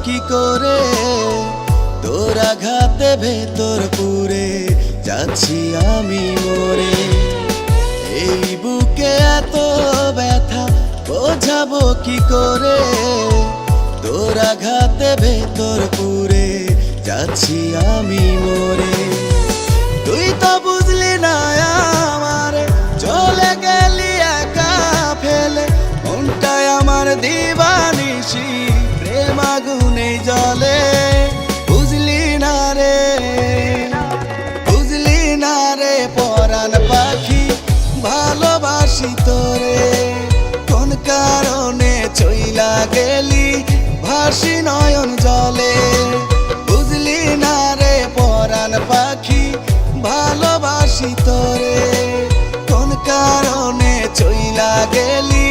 কি করে, তোর আঘাতে ভেতর পুরে যাচ্ছি আমি মরে। এই বুকে এত ব্যথা বোঝাবো কি করে, তোর আঘাতে ভেতর পুরে যাচ্ছি আমি মরে। তুই তো বুঝলি না আমার, চলে গেলি একা ফেলে, মনটাই আমার দিবানিশি প্রেম আগুনে জ্বলে। বুঝলি না রে, বুঝলি না রে পরাণ পাখি, ভালোবাসি তোরে। কোন কারণে চইলা গেলি ভাসি নয়ন জলে। বুঝলি না রে পরাণ পাখি, ভালোবাসি তোরে। কোন কারণে চইলা গেলি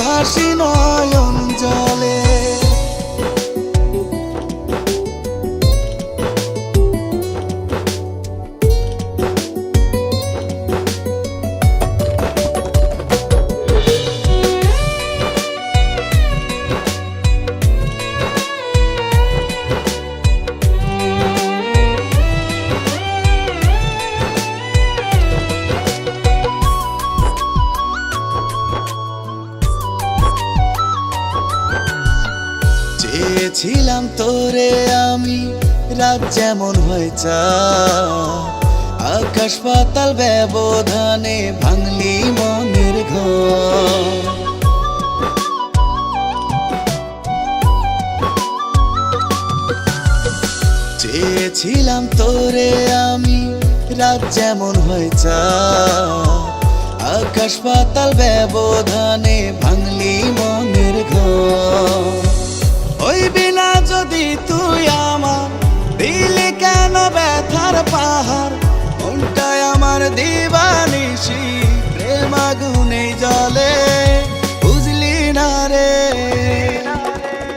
ভাসি নয়ন জলে। চেয়েছিলাম তোরে আমি রাত যেমন হয় চা, আকাশ পাতাল ব্যবধানে ভাঙলি মনের ঘর। চেয়েছিলাম তোরে আমি রাত যেমন হয় চা, আকাশ পাতাল ব্যবধানে ভাঙলি মনের ঘর। ওই বিনা যদি তুই আমার, দিলি কেন ব্যথার পাহাড়, মনটাই আমার দিবানিশি প্রেম আগুনে জ্বলে। বুঝলি না রে,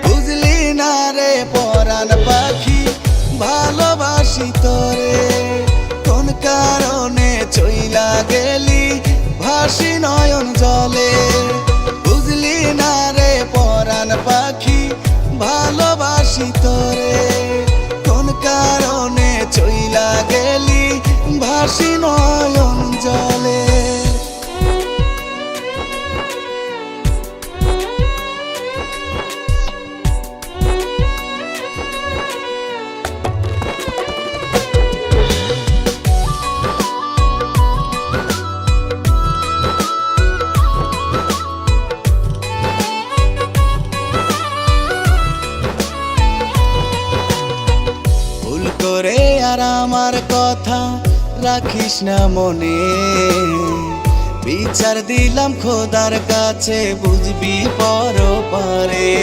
বুঝলি না রে পরাণ পাখি, ভালোবাসি তোরে। কোন কারণে চইলা গেলি ভাসি নয়ন জলে। বুঝলি না রে পরাণ পাখি, ভালোবাসি তোরে। কোন কারণে চইলা গেলি ভাসি নয়ন জলে। করে আর আমার কথা রাখিস না মনে, বিচার দিলাম খোদার কাছে বুঝবি পরপারে।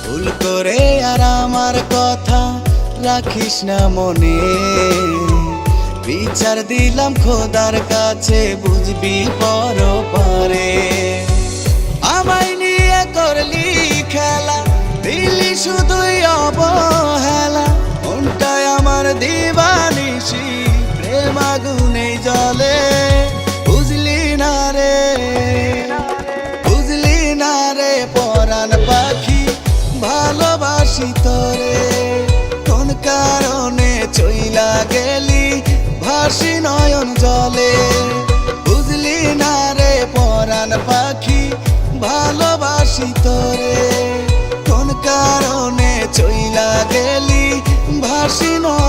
ভুল করে আর আমার কথা রাখিস না মনে, বিচার দিলাম খোদার কাছে বুঝবি পরপারে। আমায় নিয়ে করলি খেলা, দিলি শুধুই অবহেলা, মনটাই আমার দিবানিশি প্রেম আগুনে জ্বলে। বুঝলি না রে, বুঝলি না রে পরাণ পাখি, ভালোবাসি তোরে। কোন কারণে চইলা গেলি ভাসি নয়ন জলে। বুঝলি না রে পরাণ পাখি, ভালোবাসি তোরে। কোন কারণে চইলা গেলি ভাসি নয়ন